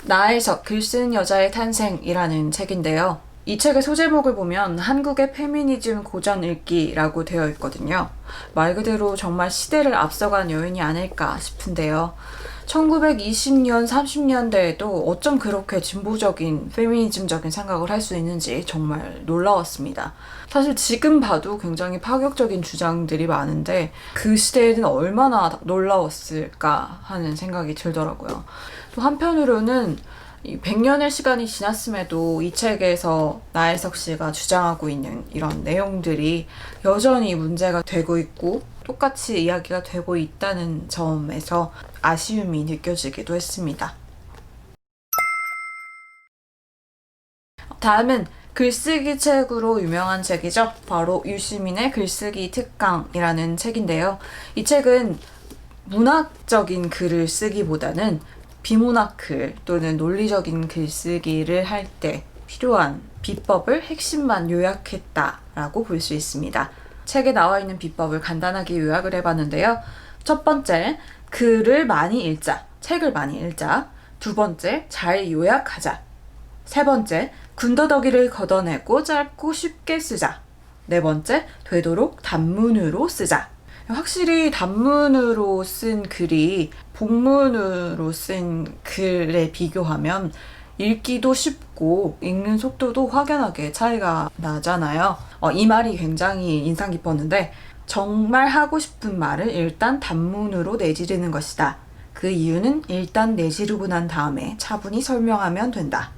나에서 글 쓰는 여자의 탄생이라는 책인데요. 이 책의 소제목을 보면 한국의 페미니즘 고전 읽기라고 되어 있거든요. 말 그대로 정말 시대를 앞서간 여인이 아닐까 싶은데요. 1920년, 30년대에도 어쩜 그렇게 진보적인 페미니즘적인 생각을 할 수 있는지 정말 놀라웠습니다. 사실 지금 봐도 굉장히 파격적인 주장들이 많은데 그 시대에는 얼마나 놀라웠을까 하는 생각이 들더라고요. 또 한편으로는 100년의 시간이 지났음에도 이 책에서 나혜석 씨가 주장하고 있는 이런 내용들이 여전히 문제가 되고 있고 똑같이 이야기가 되고 있다는 점에서 아쉬움이 느껴지기도 했습니다. 다음은 글쓰기 책으로 유명한 책이죠. 바로 유시민의 글쓰기 특강이라는 책인데요. 이 책은 문학적인 글을 쓰기보다는 비문학 글 또는 논리적인 글쓰기를 할 때 필요한 비법을 핵심만 요약했다라고 볼 수 있습니다. 책에 나와 있는 비법을 간단하게 요약을 해봤는데요. 첫 번째, 글을 많이 읽자, 책을 많이 읽자. 두 번째, 잘 요약하자. 세 번째, 군더더기를 걷어내고 짧고 쉽게 쓰자. 네 번째, 되도록 단문으로 쓰자. 확실히 단문으로 쓴 글이 복문으로 쓴 글에 비교하면 읽기도 쉽고 읽는 속도도 확연하게 차이가 나잖아요. 이 말이 굉장히 인상 깊었는데 정말 하고 싶은 말을 일단 단문으로 내지르는 것이다. 그 이유는 일단 내지르고 난 다음에 차분히 설명하면 된다.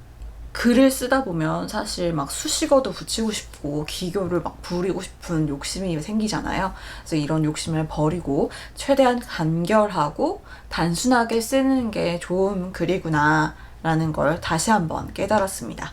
글을 쓰다 보면 사실 막 수식어도 붙이고 싶고 기교를 막 부리고 싶은 욕심이 생기잖아요. 그래서 이런 욕심을 버리고 최대한 간결하고 단순하게 쓰는 게 좋은 글이구나 라는 걸 다시 한번 깨달았습니다.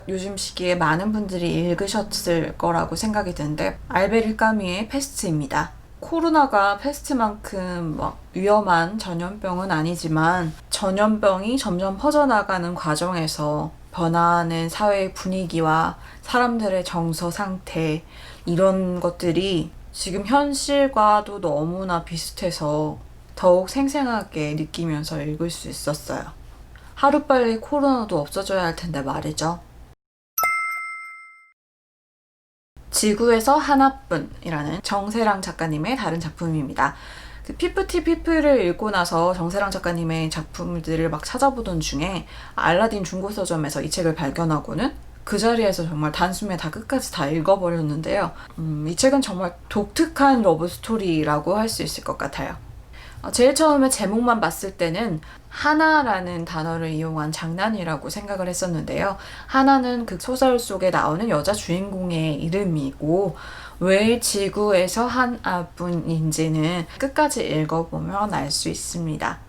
요즘 시기에 많은 분들이 읽으셨을 거라고 생각이 드는데 알베르 까뮈의 페스트입니다. 코로나가 페스트만큼 막 위험한 전염병은 아니지만 전염병이 점점 퍼져나가는 과정에서 변화하는 사회의 분위기와 사람들의 정서 상태 이런 것들이 지금 현실과도 너무나 비슷해서 더욱 생생하게 느끼면서 읽을 수 있었어요. 하루빨리 코로나도 없어져야 할 텐데 말이죠. 지구에서 하나뿐이라는 정세랑 작가님의 다른 작품입니다. 그 피프티 피플을 읽고 나서 정세랑 작가님의 작품들을 막 찾아보던 중에 알라딘 중고서점에서 이 책을 발견하고는 그 자리에서 정말 단숨에 다 끝까지 다 읽어버렸는데요. 이 책은 정말 독특한 러브 스토리라고 할 수 있을 것 같아요. 제일 처음에 제목만 봤을 때는 하나라는 단어를 이용한 장난이라고 생각을 했었는데요. 하나는 그 소설 속에 나오는 여자 주인공의 이름이고 왜 지구에서 하나뿐인지는 끝까지 읽어보면 알 수 있습니다.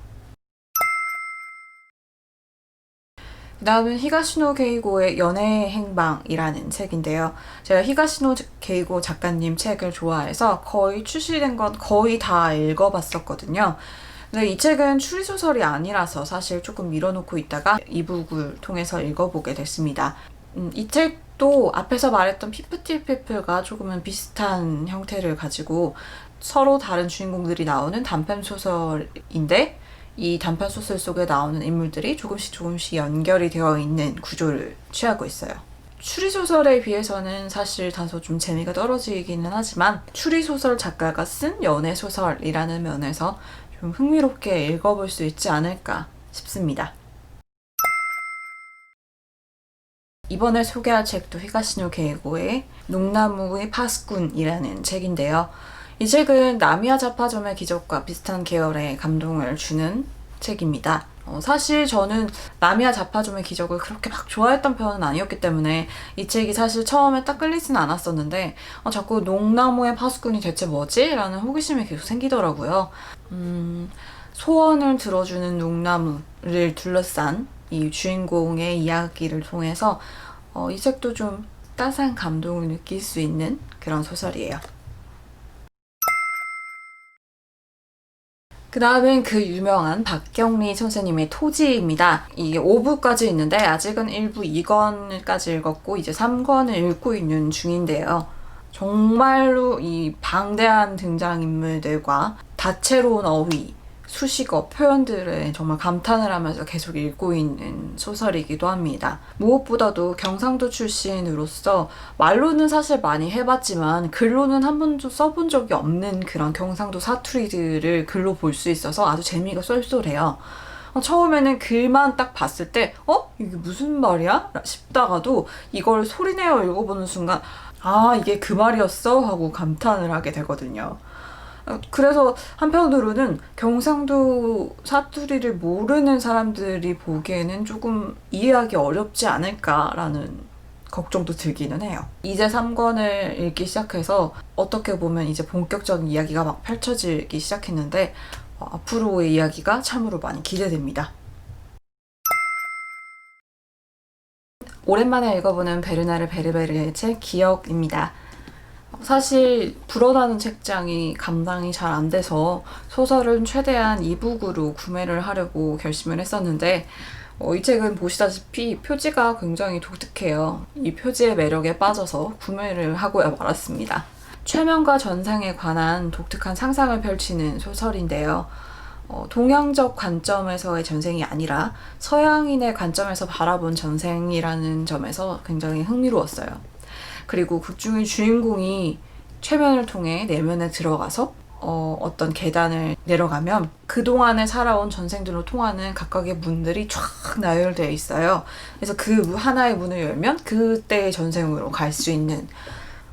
그 다음은 히가시노 게이고의 연애의 행방이라는 책인데요. 제가 히가시노 게이고 작가님 책을 좋아해서 거의 출시된 건 거의 다 읽어봤었거든요. 근데 이 책은 추리소설이 아니라서 사실 조금 밀어놓고 있다가 이북을 통해서 읽어보게 됐습니다. 이 책도 앞에서 말했던 피프티 피플과 조금은 비슷한 형태를 가지고 서로 다른 주인공들이 나오는 단편 소설인데 이 단편 소설 속에 나오는 인물들이 조금씩 연결이 되어 있는 구조를 취하고 있어요. 추리소설에 비해서는 사실 다소 좀 재미가 떨어지기는 하지만 추리소설 작가가 쓴 연애소설이라는 면에서 좀 흥미롭게 읽어볼 수 있지 않을까 싶습니다. 이번에 소개할 책도 히가시노 게이고의 농나무의 파수꾼이라는 책인데요. 이 책은 나미야 잡화점의 기적과 비슷한 계열의 감동을 주는 책입니다. 사실 저는 나미야 잡화점의 기적을 그렇게 막 좋아했던 편은 아니었기 때문에 이 책이 사실 처음에 딱 끌리지는 않았었는데 자꾸 농나무의 파수꾼이 대체 뭐지? 라는 호기심이 계속 생기더라고요. 소원을 들어주는 농나무를 둘러싼 이 주인공의 이야기를 통해서 이 책도 좀 따스한 감동을 느낄 수 있는 그런 소설이에요. 그 다음은 그 유명한 박경리 선생님의 토지입니다. 이게 5부까지 있는데 아직은 1부 2권까지 읽었고 이제 3권을 읽고 있는 중인데요. 정말로 이 방대한 등장인물들과 다채로운 어휘, 수식어, 표현들에 정말 감탄을 하면서 계속 읽고 있는 소설이기도 합니다. 무엇보다도 경상도 출신으로서 말로는 사실 많이 해봤지만 글로는 한 번도 써본 적이 없는 그런 경상도 사투리들을 글로 볼 수 있어서 아주 재미가 쏠쏠해요. 처음에는 글만 딱 봤을 때 이게 무슨 말이야? 싶다가도 이걸 소리내어 읽어보는 순간 이게 그 말이었어? 하고 감탄을 하게 되거든요. 그래서 한편으로는 경상도 사투리를 모르는 사람들이 보기에는 조금 이해하기 어렵지 않을까라는 걱정도 들기는 해요. 이제 3권을 읽기 시작해서 어떻게 보면 이제 본격적인 이야기가 막 펼쳐지기 시작했는데 앞으로의 이야기가 참으로 많이 기대됩니다. 오랜만에 읽어보는 베르나르 베르베르의 책 기억입니다. 사실 불어나는 책장이 감당이 잘 안 돼서 소설은 최대한 이북으로 구매를 하려고 결심을 했었는데 이 책은 보시다시피 표지가 굉장히 독특해요. 이 표지의 매력에 빠져서 구매를 하고야 말았습니다. 최면과 전생에 관한 독특한 상상을 펼치는 소설인데요. 동양적 관점에서의 전생이 아니라 서양인의 관점에서 바라본 전생이라는 점에서 굉장히 흥미로웠어요. 그리고 극중의 주인공이 최면을 통해 내면에 들어가서 어떤 계단을 내려가면 그동안에 살아온 전생들로 통하는 각각의 문들이 쫙 나열되어 있어요. 그래서 그 하나의 문을 열면 그때의 전생으로 갈 수 있는,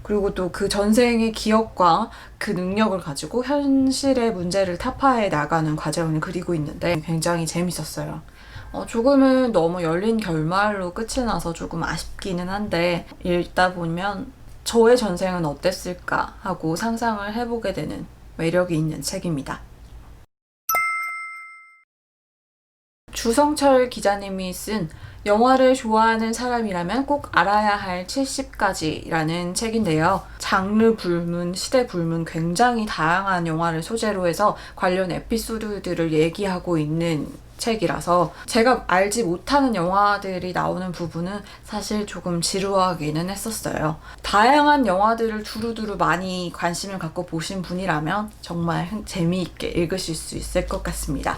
그리고 또 그 전생의 기억과 그 능력을 가지고 현실의 문제를 타파해 나가는 과정을 그리고 있는데 굉장히 재밌었어요. 조금은 너무 열린 결말로 끝이 나서 조금 아쉽기는 한데 읽다 보면 저의 전생은 어땠을까 하고 상상을 해보게 되는 매력이 있는 책입니다. 주성철 기자님이 쓴 영화를 좋아하는 사람이라면 꼭 알아야 할 70가지라는 책인데요. 장르 불문, 시대 불문 굉장히 다양한 영화를 소재로 해서 관련 에피소드들을 얘기하고 있는 책이라서 제가 알지 못하는 영화들이 나오는 부분은 사실 조금 지루하기는 했었어요. 다양한 영화들을 두루두루 많이 관심을 갖고 보신 분이라면 정말 재미있게 읽으실 수 있을 것 같습니다.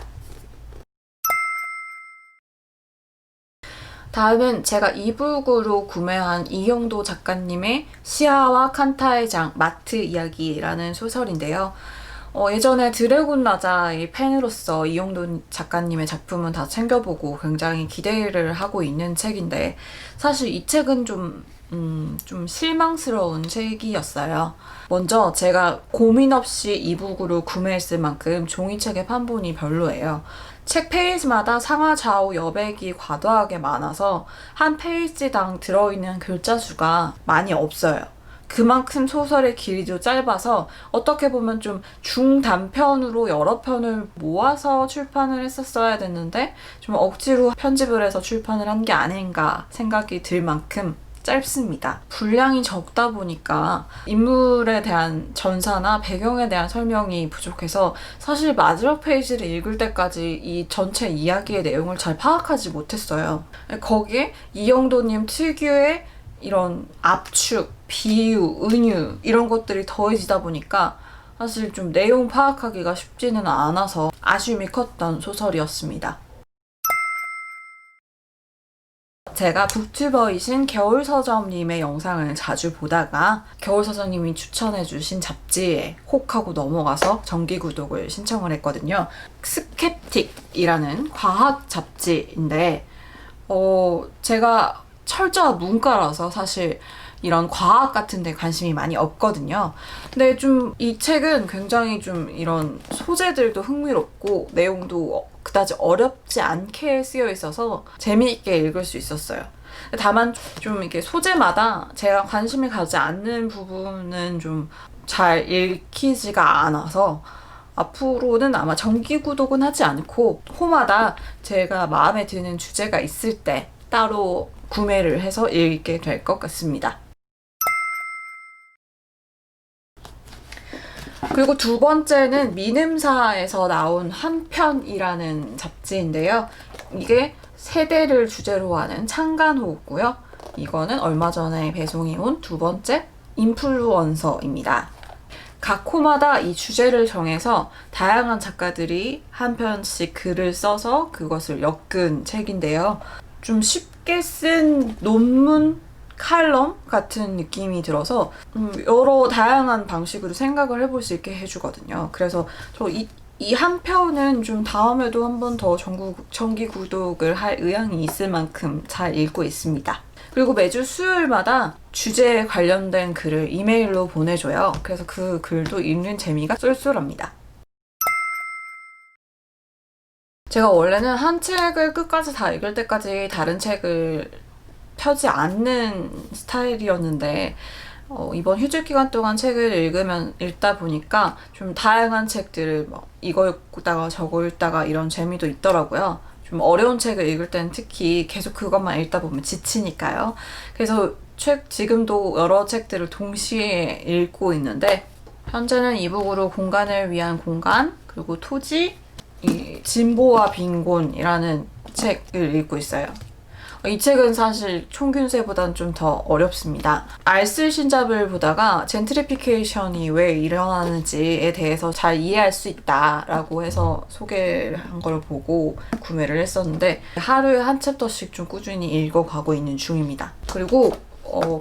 다음은 제가 이북으로 구매한 이용도 작가님의 시아와 칸타의 장 마트 이야기라는 소설인데요. 예전에 드래곤 라자의 팬으로서 이용도 작가님의 작품은 다 챙겨보고 굉장히 기대를 하고 있는 책인데 사실 이 책은 좀 실망스러운 책이었어요. 먼저 제가 고민 없이 이북으로 구매했을 만큼 종이책의 판본이 별로예요. 책 페이지마다 상하 좌우 여백이 과도하게 많아서 한 페이지당 들어있는 글자 수가 많이 없어요. 그만큼 소설의 길이도 짧아서 어떻게 보면 좀 중단편으로 여러 편을 모아서 출판을 했었어야 됐는데 좀 억지로 편집을 해서 출판을 한 게 아닌가 생각이 들 만큼 짧습니다. 분량이 적다 보니까 인물에 대한 전사나 배경에 대한 설명이 부족해서 사실 마지막 페이지를 읽을 때까지 이 전체 이야기의 내용을 잘 파악하지 못했어요. 거기에 이영도님 특유의 이런 압축, 비유, 은유 이런 것들이 더해지다 보니까 사실 좀 내용 파악하기가 쉽지는 않아서 아쉬움이 컸던 소설이었습니다. 제가 북튜버이신 겨울서점님의 영상을 자주 보다가 겨울서점님이 추천해주신 잡지에 혹하고 넘어가서 정기구독을 신청을 했거든요. 스캡틱이라는 과학 잡지인데 제가 철저한 문과라서 사실 이런 과학 같은 데 관심이 많이 없거든요. 근데 좀 이 책은 굉장히 좀 이런 소재들도 흥미롭고 내용도 그다지 어렵지 않게 쓰여 있어서 재미있게 읽을 수 있었어요. 다만 좀 이렇게 소재마다 제가 관심을 가지 않는 부분은 좀 잘 읽히지가 않아서 앞으로는 아마 정기 구독은 하지 않고 호마다 제가 마음에 드는 주제가 있을 때 따로 구매를 해서 읽게 될 것 같습니다. 그리고 두 번째는 미음사에서 나온 한편이라는 잡지인데요. 이게 세대를 주제로 하는 창간호고요. 이거는 얼마 전에 배송이 온 두 번째 인플루언서입니다. 각 코마다 이 주제를 정해서 다양한 작가들이 한 편씩 글을 써서 그것을 엮은 책인데요. 좀 쉽게 쓴 논문 칼럼 같은 느낌이 들어서 여러 다양한 방식으로 생각을 해볼 수 있게 해주거든요. 그래서 저 이 한 편은 좀 다음에도 한 번 더 정기 구독을 할 의향이 있을 만큼 잘 읽고 있습니다. 그리고 매주 수요일마다 주제에 관련된 글을 이메일로 보내줘요. 그래서 그 글도 읽는 재미가 쏠쏠합니다. 제가 원래는 한 책을 끝까지 다 읽을 때까지 다른 책을 펴지 않는 스타일이었는데 이번 휴직 기간 동안 책을 읽다 보니까 좀 다양한 책들을 이거 읽다가 저거 읽다가 이런 재미도 있더라고요. 좀 어려운 책을 읽을 때는 특히 계속 그것만 읽다 보면 지치니까요. 그래서 지금도 여러 책들을 동시에 읽고 있는데 현재는 이북으로 공간을 위한 공간, 그리고 토지, 진보와 빈곤이라는 책을 읽고 있어요. 이 책은 사실 총균세보다는 좀 더 어렵습니다. 알쓸 신잡을 보다가 젠트리피케이션이 왜 일어나는지에 대해서 잘 이해할 수 있다라고 해서 소개를 한 걸 보고 구매를 했었는데 하루에 한 챕터씩 좀 꾸준히 읽어가고 있는 중입니다. 그리고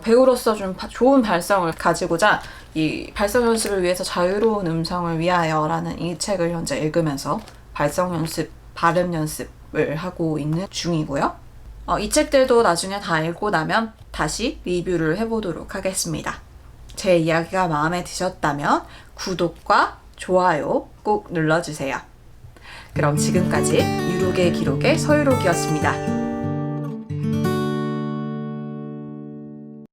배우로서 좀 좋은 발성을 가지고자 이 발성 연습을 위해서 자유로운 음성을 위하여라는 이 책을 현재 읽으면서 발성 연습, 발음 연습을 하고 있는 중이고요. 이 책들도 나중에 다 읽고 나면 다시 리뷰를 해보도록 하겠습니다. 제 이야기가 마음에 드셨다면 구독과 좋아요 꼭 눌러주세요. 그럼 지금까지 유록의 기록의 서유록이었습니다.